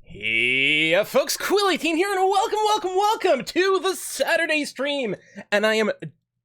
Hey, folks, Quilly18 here, and welcome to the Saturday stream. And I am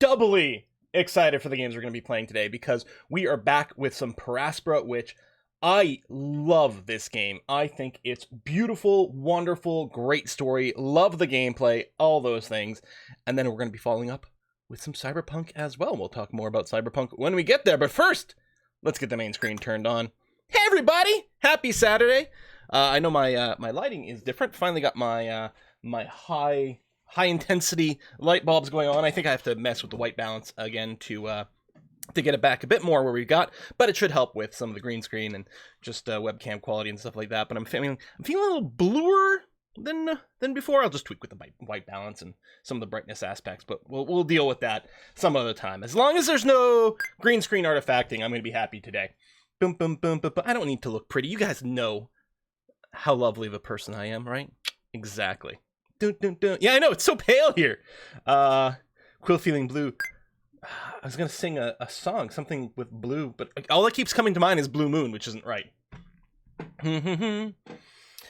doubly excited for the games we're going to be playing today because we are back with some Aspera, which I love this game. I think it's beautiful, wonderful, great story, love the gameplay, all those things. And then we're going to be following up with some Cyberpunk as well. We'll talk more about Cyberpunk when we get there, but first, let's get the main screen turned on. Hey everybody, happy Saturday. I know my my lighting is different. Finally got my my high intensity light bulbs going on. I think I have to mess with the white balance again to get it back a bit more where we got, but it should help with some of the green screen and just webcam quality and stuff like that. But I'm feeling a little bluer than before. I'll just tweak with the white balance and some of the brightness aspects, but we'll deal with that some other time. As long as there's no green screen artifacting, I'm going to be happy today. Boom, boom, boom, boom, boom. I don't need to look pretty. You guys know how lovely of a person I am, right? Exactly. Dun, dun, dun. Yeah, I know, it's so pale here. Quill feeling blue. I was gonna sing a song, something with blue, but all that keeps coming to mind is Blue Moon, which isn't right.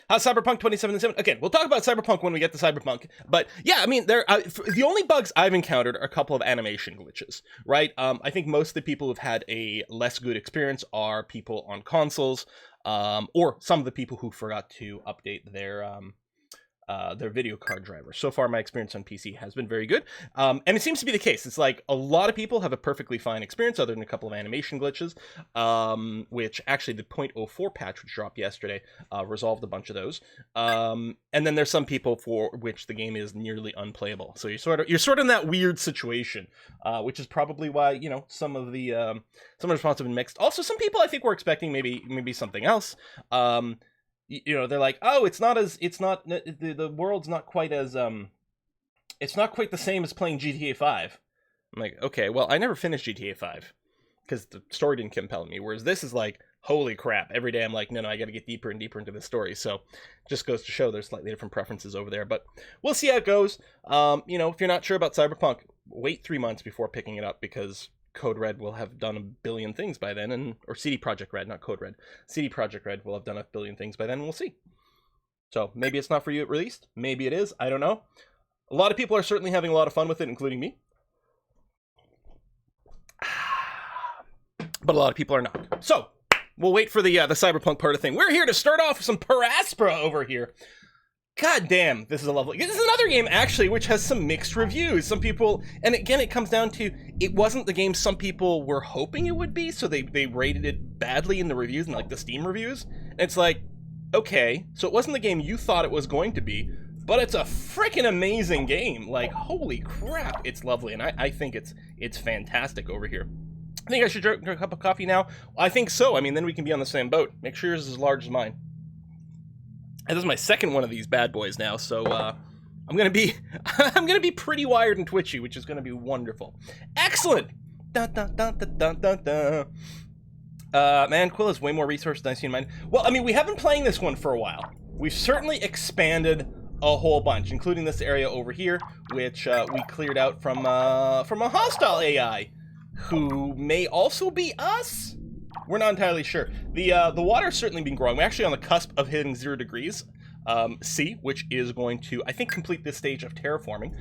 How's Cyberpunk 2077? Okay, we'll talk about Cyberpunk when we get to Cyberpunk. But yeah, I mean, the only bugs I've encountered are a couple of animation glitches, right? I think most of the people who've had a less good experience are people on consoles, or some of the people who forgot to update their video card driver. So far, my experience on PC has been very good, and it seems to be the case. It's like a lot of people have a perfectly fine experience, other than a couple of animation glitches, which actually the 0.04 patch, which dropped yesterday, resolved a bunch of those. And then there's some people for which the game is nearly unplayable. So you're sort of in that weird situation, which is probably why some of the response have been mixed. Also, some people I think were expecting maybe something else. They're like, oh, the world's not quite as, it's not quite the same as playing GTA 5. I'm like, okay, well, I never finished GTA 5 because the story didn't compel me. Whereas this is like, holy crap. Every day I'm like, no, I got to get deeper and deeper into the story. So just goes to show there's slightly different preferences over there, but we'll see how it goes. If you're not sure about Cyberpunk, wait 3 months before picking it up because Code Red will have done a billion things by then, or CD Projekt Red, not Code Red. CD Projekt Red will have done a billion things by then, and we'll see. So maybe it's not for you at release. Maybe it is. I don't know. A lot of people are certainly having a lot of fun with it, including me. But a lot of people are not. So we'll wait for the Cyberpunk part of the thing. We're here to start off with some Aspera over here. God damn, this is another game, actually, which has some mixed reviews. Some people, and again, it comes down to, it wasn't the game some people were hoping it would be, so they rated it badly in the reviews, and like the Steam reviews. And it's like, okay, so it wasn't the game you thought it was going to be, but it's a freaking amazing game. Like, holy crap, it's lovely, and I think it's fantastic over here. I think I should drink a cup of coffee now. I think so. I mean, then we can be on the same boat. Make sure yours is as large as mine. And this is my second one of these bad boys now, so I'm gonna be pretty wired and twitchy, which is gonna be wonderful. Excellent. Dun, dun, dun, dun, dun, dun, dun. Man, Quill has way more resources than I see in mine. Well, I mean, we have been playing this one for a while. We've certainly expanded a whole bunch, including this area over here, which we cleared out from a hostile AI, who may also be us. We're not entirely sure. The water's certainly been growing. We're actually on the cusp of hitting 0 degrees C, which is going to, I think, complete this stage of terraforming.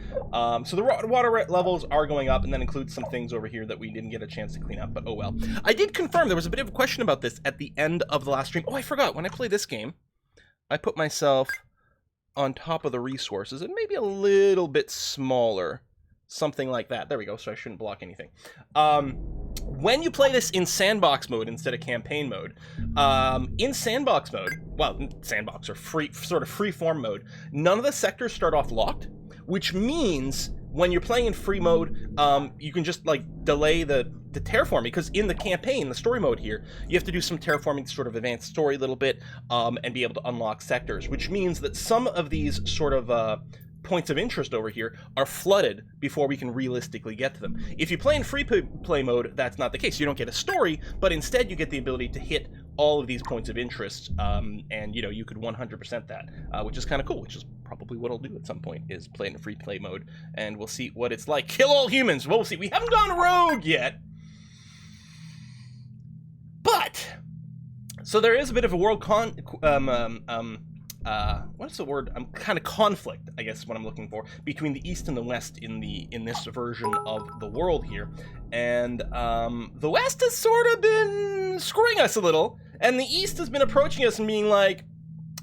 So the water levels are going up, and that includes some things over here that we didn't get a chance to clean up, but oh well. I did confirm there was a bit of a question about this at the end of the last stream. Oh, I forgot. When I play this game, I put myself on top of the resources and maybe a little bit smaller. Something like that. There we go, so I shouldn't block anything. When you play this in sandbox mode instead of campaign mode, in sandbox mode, well, sandbox or free form mode, none of the sectors start off locked, which means when you're playing in free mode, you can just like delay the terraforming, because in the campaign, the story mode here, you have to do some terraforming to sort of advance the story a little bit, and be able to unlock sectors, which means that some of these sort of points of interest over here are flooded before we can realistically get to them. If you play in free play mode, that's not the case. You don't get a story, but instead you get the ability to hit all of these points of interest, and you could 100% that, which is kind of cool, which is probably what I'll do at some point, is play in a free play mode, and we'll see what it's like. Kill all humans! Well, we'll see. We haven't gone rogue yet, but so there is a bit of a world what's the word? Kind of conflict, I guess is what I'm looking for, between the East and the West in this version of the world here. And the West has sort of been screwing us a little, and the East has been approaching us and being like,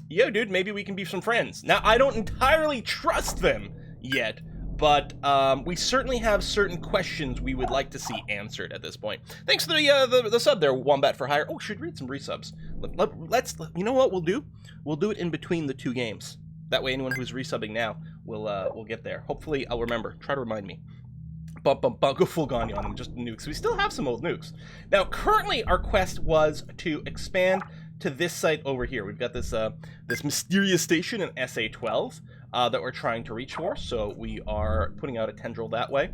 yo, dude, maybe we can be some friends. Now, I don't entirely trust them yet, but we certainly have certain questions we would like to see answered at this point. Thanks for the sub there, Wombat for Hire. Oh, should read some resubs. Let's, you know what we'll do? We'll do it in between the two games. That way anyone who's resubbing now will get there. Hopefully I'll remember. Try to remind me. Go full Gagne on them, just nukes. We still have some old nukes. Now, currently our quest was to expand to this site over here. We've got this this mysterious station in SA-12 that we're trying to reach for, so we are putting out a tendril that way.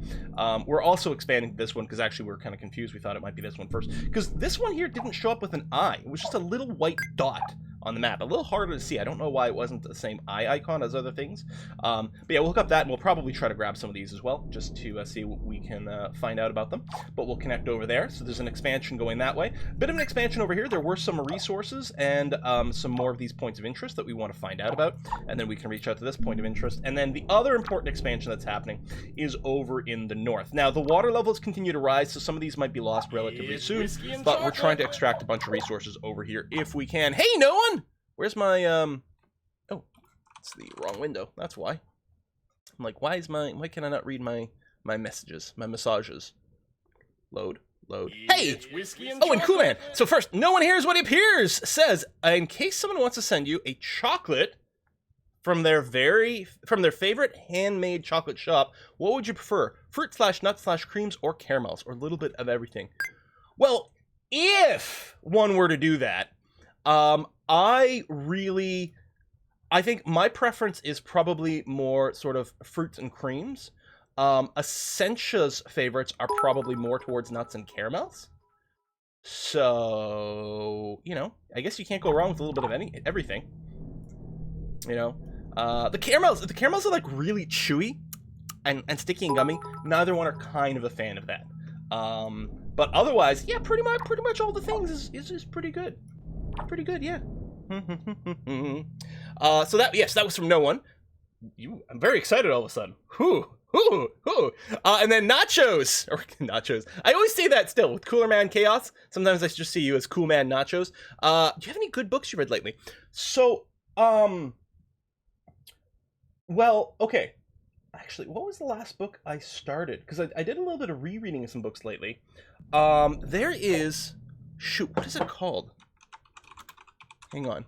We're also expanding this one because actually we were kind of confused. We thought it might be this one first because this one here didn't show up with an eye. It was just a little white dot on the map. A little harder to see. I don't know why it wasn't the same eye icon as other things. But yeah, we'll look up that, and we'll probably try to grab some of these as well, just to see what we can find out about them. But we'll connect over there. So there's an expansion going that way. Bit of an expansion over here. There were some resources and some more of these points of interest that we want to find out about. And then we can reach out to this point of interest. And then the other important expansion that's happening is over in the north. Now, the water levels continue to rise, so some of these might be lost relatively soon. But we're trying to extract a bunch of resources over here if we can. Hey, no one! Where's my, oh, it's the wrong window. That's why. I'm like, why can I not read my messages, my massages? Load. Hey! And Cool Man. So first, no one hears what appears says, in case someone wants to send you a chocolate from their favorite handmade chocolate shop, what would you prefer? Fruit / nuts / creams or caramels, or a little bit of everything? Well, if one were to do that, I think my preference is probably more sort of fruits and creams. Essentia's favorites are probably more towards nuts and caramels. So, you know, I guess you can't go wrong with a little bit of everything. You know, the caramels are like really chewy and sticky and gummy. Neither one are kind of a fan of that. But otherwise, yeah, pretty much all the things is pretty good. Pretty good, yeah. So that was from no one. I'm very excited all of a sudden. And then nachos. I always say that still with Cooler Man Chaos. Sometimes I just see you as Cool Man Nachos. Do you have any good books you read lately? So, well, okay. Actually, what was the last book I started? Because I did a little bit of rereading of some books lately. There is, shoot, what is it called? Hang on.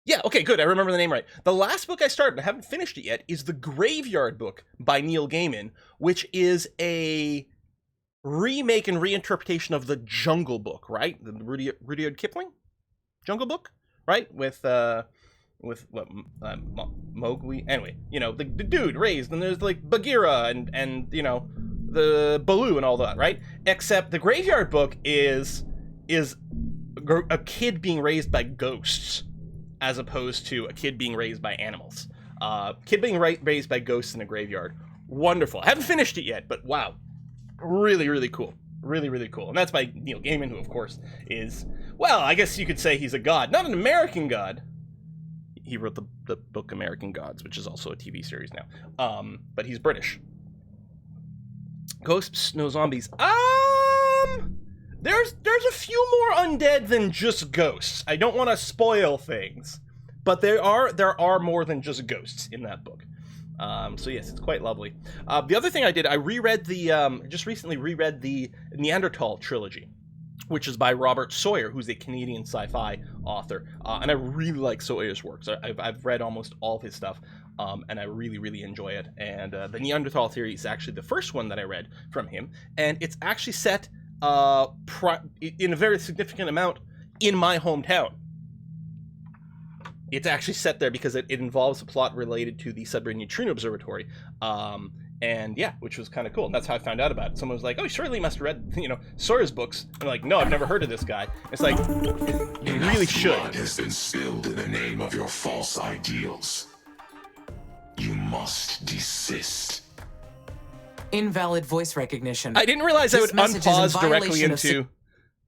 Yeah, okay, good. I remember the name right. The last book I started, I haven't finished it yet, is The Graveyard Book by Neil Gaiman, which is a remake and reinterpretation of the Jungle Book, right? The Rudyard Kipling Jungle Book, right? With what, Mowgli? Anyway, you know, the dude raised, and there's like Bagheera and you know, the Baloo and all that, right? Except the Graveyard Book is a kid being raised by ghosts as opposed to a kid being raised by animals. Kid being raised by ghosts in a graveyard. Wonderful. I haven't finished it yet, but wow. Really, really cool. Really, really cool. And that's by Neil Gaiman, who of course is, well, I guess you could say he's a god. Not an American god. He wrote the book American Gods, which is also a TV series now. But he's British. Ghosts, no zombies. There's a few more undead than just ghosts. I don't want to spoil things, but there are more than just ghosts in that book. So yes, it's quite lovely. The other thing I did, I just recently reread the Neanderthal trilogy, which is by Robert Sawyer, who's a Canadian sci-fi author, and I really like Sawyer's works. I've read almost all of his stuff, and I really, really enjoy it. And the Neanderthal theory is actually the first one that I read from him, and it's actually set in a very significant amount in my hometown. It's actually set there because it involves a plot related to the Sudbury Neutrino Observatory, and yeah, which was kind of cool. And that's how I found out about it. Someone was like, "Oh, you surely must have read, you know, Sawyer's books." And I'm like, "No, I've never heard of this guy." It's like, you really should. Blood has been spilled in the name of your false ideals. You must desist. Invalid voice recognition. I didn't realize I would unpause directly into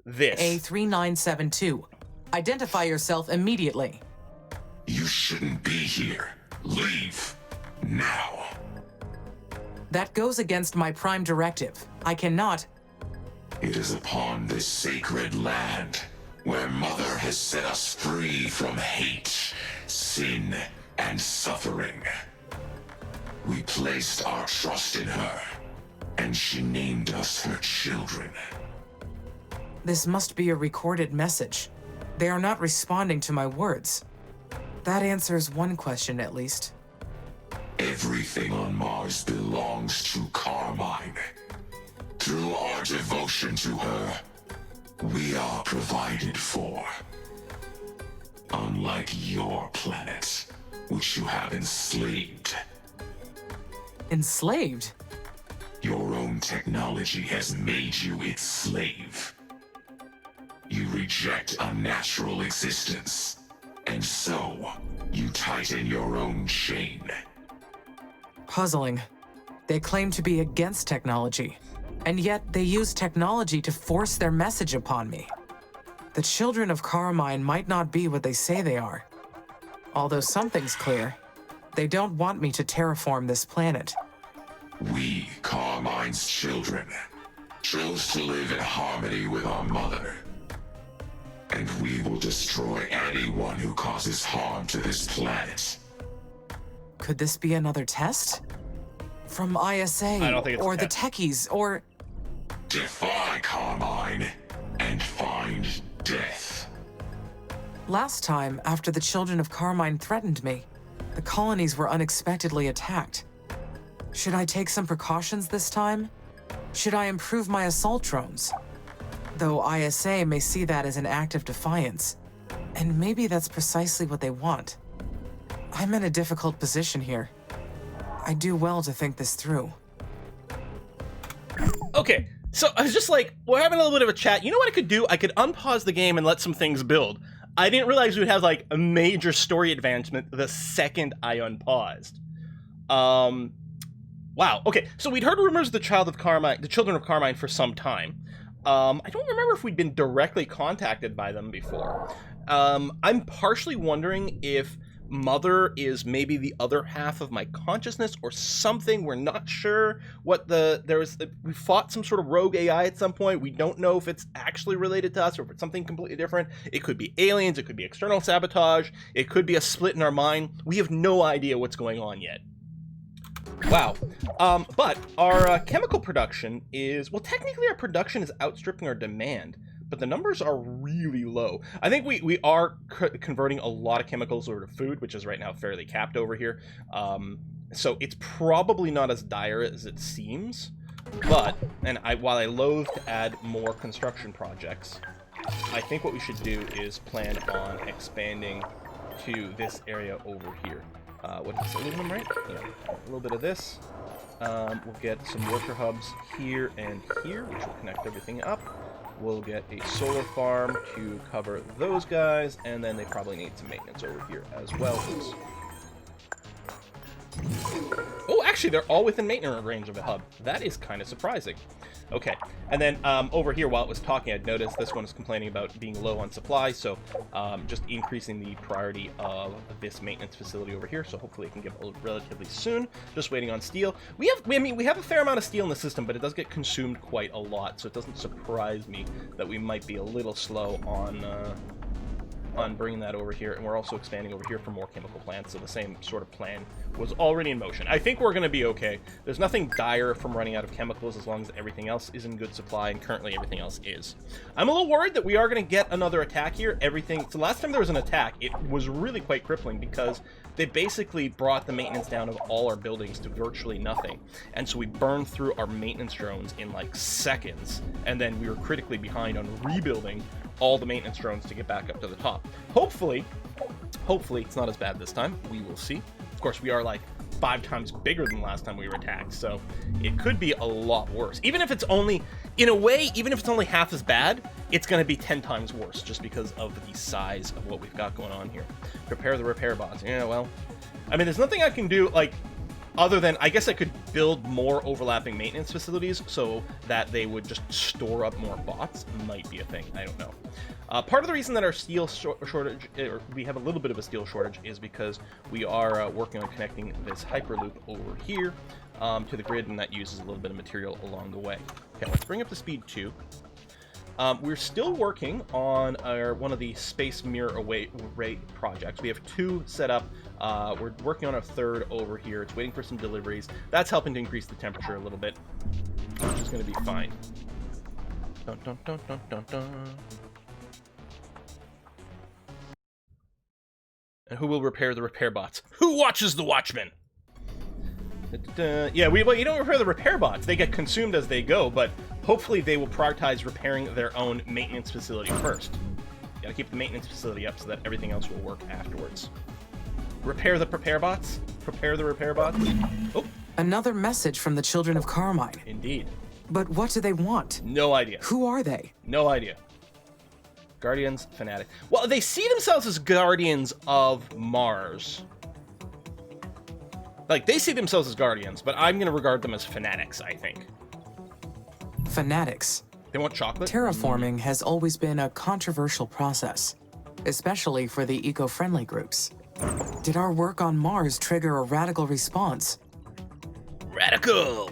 this. A3972. Identify yourself immediately. You shouldn't be here. Leave. Now. That goes against my prime directive. I cannot. It is upon this sacred land where Mother has set us free from hate, sin, and suffering. We placed our trust in her, and she named us her children. This must be a recorded message. They are not responding to my words. That answers one question, at least. Everything on Mars belongs to Carmine. Through our devotion to her, we are provided for. Unlike your planet, which you have enslaved. Enslaved? Your own technology has made you its slave. You reject a natural existence, and so you tighten your own chain. Puzzling. They claim to be against technology, and yet they use technology to force their message upon me. The children of Carmine might not be what they say they are. Although something's clear. They don't want me to terraform this planet. We, Carmine's children, chose to live in harmony with our mother. And we will destroy anyone who causes harm to this planet. Could this be another test? From ISA, I don't think it's or a the test. techies, or... Defy Carmine and find death. Last time, after the children of Carmine threatened me, the colonies were unexpectedly attacked. Should I take some precautions this time? Should I improve my assault drones? Though ISA may see that as an act of defiance. And maybe that's precisely what they want. I'm in a difficult position here. I do well to think this through. Okay, so I was just like, we're having a little bit of a chat. You know what I could do? I could unpause the game and let some things build. I didn't realize we'd have like a major story advancement the second I unpaused. Wow. Okay, so we'd heard rumors of the children of Carmine for some time. I don't remember if we'd been directly contacted by them before. I'm partially wondering if Mother is maybe the other half of my consciousness or something. We're not sure what we fought some sort of rogue AI at some point. We don't know if it's actually related to us or if it's something completely different. It could be aliens, it could be external sabotage, it could be a split in our mind. We have no idea what's going on yet. Wow. But our chemical production is, well, technically our production is outstripping our demand, but the numbers are really low. I think we are converting a lot of chemicals over to food, which is right now fairly capped over here. So it's probably not as dire as it seems, but, while I loathe to add more construction projects, I think what we should do is plan on expanding to this area over here. What is this, aluminum, right? Yeah, a little bit of this. We'll get some worker hubs here and here, which will connect everything up. We'll get a solar farm to cover those guys, and then they probably need some maintenance over here as well. Oops. Oh, actually, they're all within maintenance range of a hub. That is kind of surprising. Okay, and then over here, while it was talking, I'd noticed this one is complaining about being low on supply, so just increasing the priority of this maintenance facility over here, so hopefully it can get relatively soon. Just waiting on steel. We have a fair amount of steel in the system, but it does get consumed quite a lot, so it doesn't surprise me that we might be a little slow on bringing that over here, and we're also expanding over here for more chemical plants, so the same sort of plan was already in motion. I think we're going to be okay. There's nothing dire from running out of chemicals as long as everything else is in good supply, and currently everything else is. I'm a little worried that we are going to get another attack here. So last time there was an attack, it was really quite crippling because they basically brought the maintenance down of all our buildings to virtually nothing, and so we burned through our maintenance drones in like seconds, and then we were critically behind on rebuilding all the maintenance drones to get back up to the top. Hopefully it's not as bad this time. We will see. Of course, we are like 5 times bigger than last time we were attacked, so it could be a lot worse. Even if it's only, in a way, even if it's only half as bad, it's going to be 10 times worse just because of the size of what we've got going on here. Prepare the repair bots. Yeah, well, I mean, there's nothing I can do. Like, Other than, I guess I could build more overlapping maintenance facilities so that they would just store up more bots. Might be a thing. I don't know. Part of the reason that our steel shortage, or we have a little bit of a steel shortage, is because we are working on connecting this hyperloop over here to the grid, and that uses a little bit of material along the way. Okay, let's bring up the speed 2. We're still working on one of the space mirror array projects. We have 2 set up. We're working on a 3rd over here. It's waiting for some deliveries. That's helping to increase the temperature a little bit, which is going to be fine. Dun, dun, dun, dun, dun, dun. And who will repair the repair bots? Who watches the Watchmen? Yeah, well, you don't repair the repair bots. They get consumed as they go, but hopefully they will prioritize repairing their own maintenance facility first. You gotta keep the maintenance facility up so that everything else will work afterwards. Repair the repair bots? Prepare the repair bots? Oh. Another message from the Children of Carmine. Indeed. But what do they want? No idea. Who are they? No idea. Guardians, fanatic. Well, they see themselves as guardians of Mars. Like, they see themselves as guardians, but I'm going to regard them as fanatics, I think. Fanatics. They want chocolate? Terraforming has always been a controversial process, especially for the eco-friendly groups. Did our work on Mars trigger a radical response? Radical!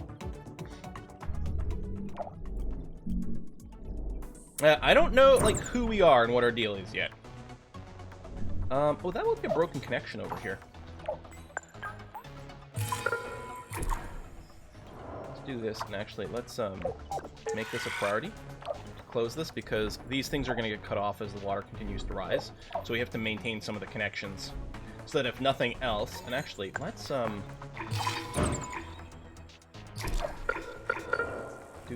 I don't know, like, who we are and what our deal is yet. Oh, that looks like a broken connection over here. Let's do this, and actually, let's make this a priority to close this, because these things are going to get cut off as the water continues to rise. So we have to maintain some of the connections, so that if nothing else, and actually, let's do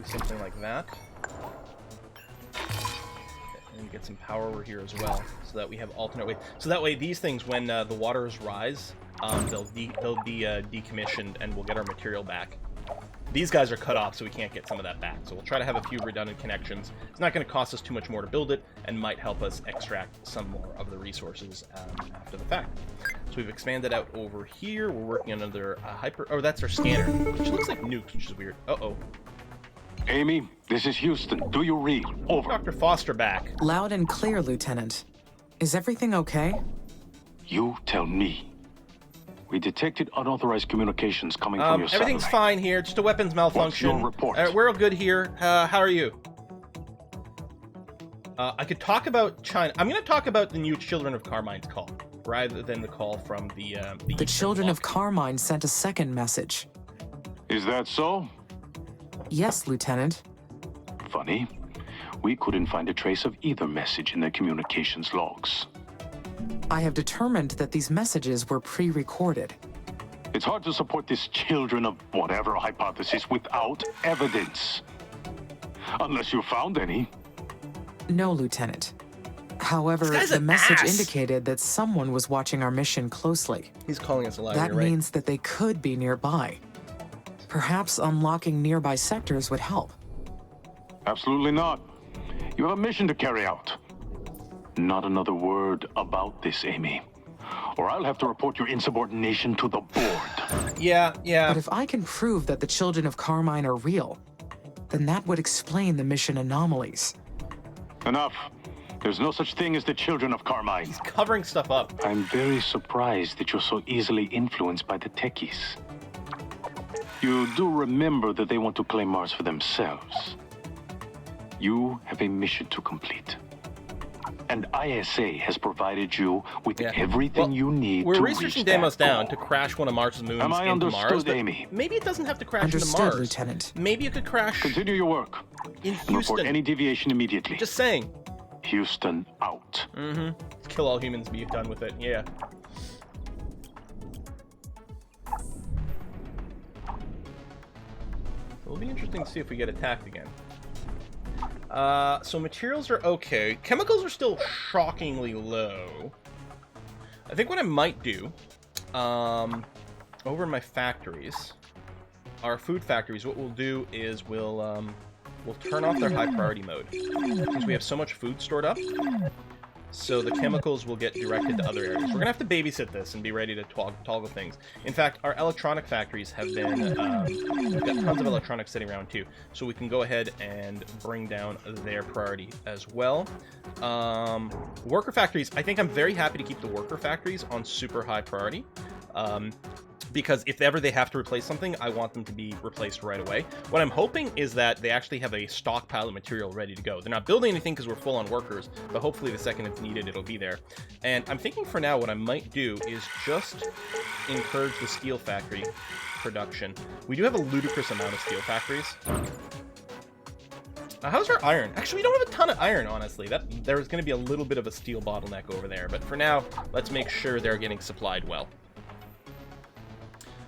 something like that. And get some power over here as well, so that we have alternate way. So that way, these things, when the waters rise, they'll be decommissioned, and we'll get our material back. These guys are cut off, so we can't get some of that back. So we'll try to have a few redundant connections. It's not going to cost us too much more to build it, and might help us extract some more of the resources after the fact. So we've expanded out over here. We're working on another hyper. Oh, that's our scanner, which looks like nukes, which is weird. Uh-oh. Amy, this is Houston. Do you read? Over. Dr. Foster back. Loud and clear, Lieutenant. Is everything okay? You tell me. We detected unauthorized communications coming from your satellite. Everything's fine here. Just a weapons malfunction. What's your report? We're all good here. How are you? I could talk about China. I'm going to talk about the new Children of Carmine's call, rather than the call from the Children bloc. of Carmine sent a second message. Is that so? Yes, Lieutenant. Funny. We couldn't find a trace of either message in the communications logs. I have determined that these messages were pre-recorded. It's hard to support this children of whatever hypothesis without evidence. Unless you found any. No, Lieutenant. However, This guy's the an message ass. indicated that someone was watching our mission closely. He's calling us a liar. That you're right. means that they could be nearby. Perhaps unlocking nearby sectors would help. Absolutely not. You have a mission to carry out. Not another word about this, Amy. Or I'll have to report your insubordination to the board. Yeah. But if I can prove that the Children of Carmine are real, then that would explain the mission anomalies. Enough. There's no such thing as the Children of Carmine. He's covering stuff up. I'm very surprised that you're so easily influenced by the techies. You do remember that they want to claim Mars for themselves. You have a mission to complete. And ISA has provided you with everything you need to We're reach researching that Deimos down goal. to crash one of Mars' moons Am I into Mars. understood, But Amy? maybe it doesn't have to crash into Understood, Mars. Lieutenant. Maybe it could crash Continue your work. in And report Houston. any deviation immediately. Just saying. Houston out. Kill all humans, be done with it. Yeah. It'll be interesting to see if we get attacked again. So materials are okay. Chemicals are still shockingly low. I think what I might do, over in my factories, our food factories, what we'll do is we'll turn off their high priority mode. Since we have so much food stored up, so the chemicals will get directed to other areas. We're gonna have to babysit this and be ready to toggle things. In fact, our electronic factories have been, we've got tons of electronics sitting around too, so we can go ahead and bring down their priority as well. Worker factories, I think I'm very happy to keep the worker factories on super high priority. Because if ever they have to replace something, I want them to be replaced right away. What I'm hoping is that they actually have a stockpile of material ready to go. They're not building anything because we're full on workers, but hopefully the second it's needed, it'll be there. And I'm thinking for now what I might do is just encourage the steel factory production. We do have a ludicrous amount of steel factories. How's our iron? Actually, we don't have a ton of iron, honestly. There's going to be a little bit of a steel bottleneck over there, but for now, let's make sure they're getting supplied well.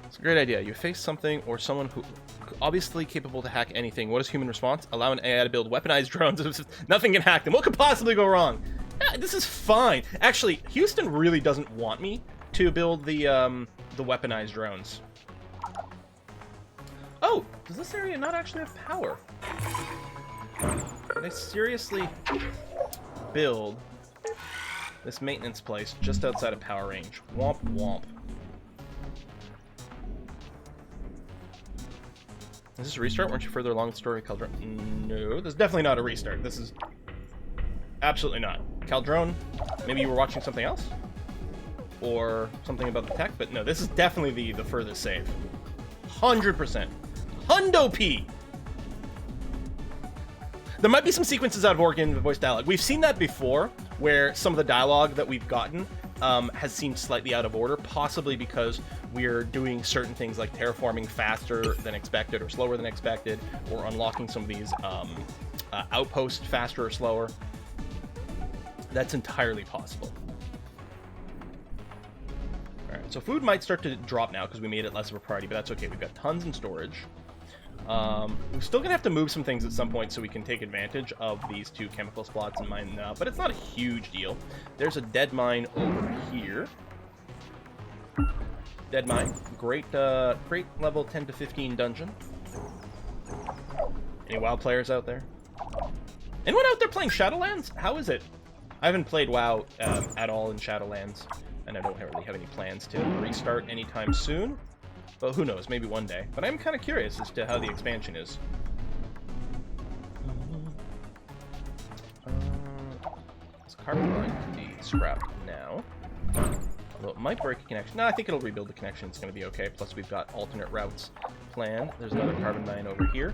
It's a great idea. You face something or someone who obviously capable to hack anything. What is human response? Allow an AI to build weaponized drones. Nothing can hack them. What could possibly go wrong? This is fine. Actually, Houston really doesn't want me to build the weaponized drones. Oh, does this area not actually have power? Can I seriously build this maintenance place just outside of power range? Womp womp. Is this a restart? Weren't you further along the story, Caldron? No, this is definitely not a restart. This is absolutely not. Caldron, maybe you were watching something else? Or something about the tech, but no, this is definitely the furthest save. 100%. Hundo P! There might be some sequences out of organ voice dialogue. We've seen that before, where some of the dialogue that we've gotten has seemed slightly out of order, possibly because we're doing certain things like terraforming faster than expected or slower than expected, or unlocking some of these outposts faster or slower. That's entirely possible. Alright, so food might start to drop now because we made it less of a priority, but that's okay. We've got tons in storage. We're still gonna have to move some things at some point so we can take advantage of these two chemical spots and mine them out, but it's not a huge deal. There's a dead mine over here. Dead mine, great level 10 to 15 dungeon. Any WoW players out there? Anyone out there playing Shadowlands? How is it? I haven't played WoW at all in Shadowlands, and I don't really have any plans to restart anytime soon. But who knows, maybe one day. But I'm kind of curious as to how the expansion is. This carbon line can be scrapped now. Although it might break a connection. No, I think it'll rebuild the connection. It's going to be okay. Plus, we've got alternate routes planned. There's another carbon mine over here.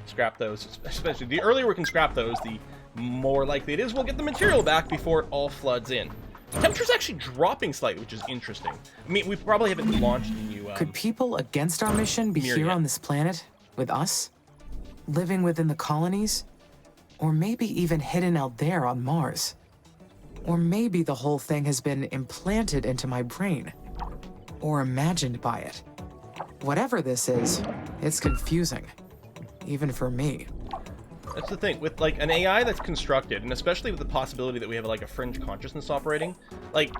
Scrap those. Especially the earlier we can scrap those, the more likely it is we'll get the material back before it all floods in. Temperature's actually dropping slightly, which is interesting. I mean, we probably haven't launched the new... Could people against our mission be here on this planet, with us? Living within the colonies? Or maybe even hidden out there on Mars? Or maybe the whole thing has been implanted into my brain. Or imagined by it. Whatever this is, it's confusing. Even for me. That's the thing, with like an AI that's constructed, and especially with the possibility that we have like a fringe consciousness operating, like,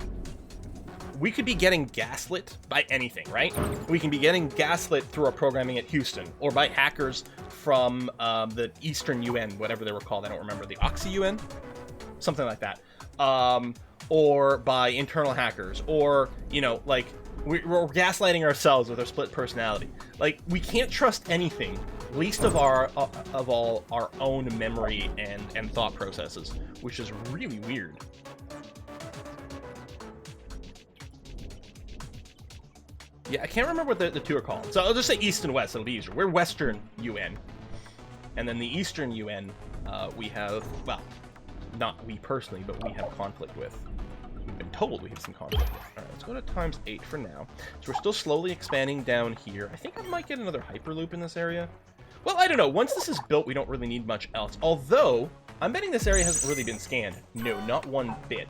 we could be getting gaslit by anything, right? We can be getting gaslit through our programming at Houston, or by hackers from the Eastern UN, whatever they were called, I don't remember, the Oxy UN? Something like that. Or by internal hackers, or, you know, like, we're gaslighting ourselves with our split personality. Like, we can't trust anything, least of all our own memory and thought processes, which is really weird. Yeah, I can't remember what the two are called, so I'll just say East and West, it'll be easier. We're Western UN, and then the Eastern UN, we have, well, not we personally, but we have conflict with. We've been told we have some conflict with. Alright, let's go to ×8 for now. So we're still slowly expanding down here. I think I might get another Hyperloop in this area. Well, I don't know. Once this is built, we don't really need much else. Although, I'm betting this area hasn't really been scanned. No, not one bit.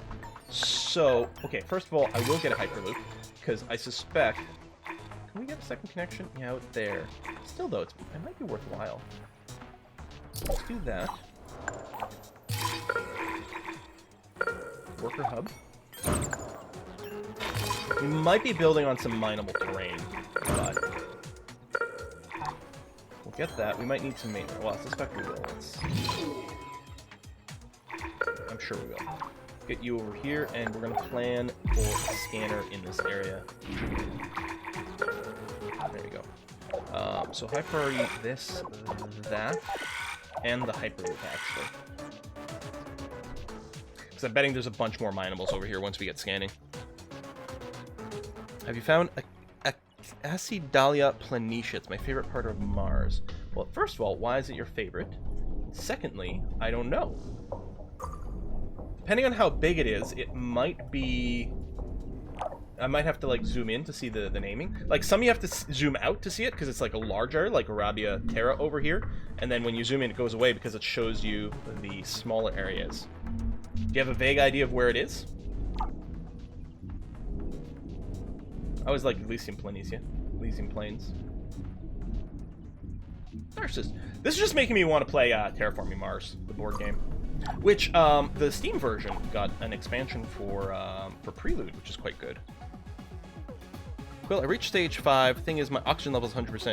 So, okay, first of all, I will get a Hyperloop, because I suspect... Can we get a second connection? Yeah, out there. Still, though, it might be worthwhile. Let's do that. Worker hub. We might be building on some mineable terrain, but we'll get that. We might need some maintenance. Well, I suspect we will. I'm sure we will. Get you over here, and we're gonna plan for a scanner in this area. There you go. So high priority this, that, and the Hyperloop, actually. Because I'm betting there's a bunch more minables over here once we get scanning. Have you found Acidalia planitia? It's my favorite part of Mars. Well, first of all, why is it your favorite? Secondly, I don't know. Depending on how big it is, it might be... I might have to, like, zoom in to see the naming. Like, some you have to zoom out to see it, because it's, like, a larger, like Arabia Terra over here. And then when you zoom in, it goes away because it shows you the smaller areas. Do you have a vague idea of where it is? I always like Elysium Planitia. Elysium Plains. This is just making me want to play Terraforming Mars, the board game. Which, the Steam version got an expansion for Prelude, which is quite good. Well, I reached stage 5. Thing is, my oxygen level is 100%.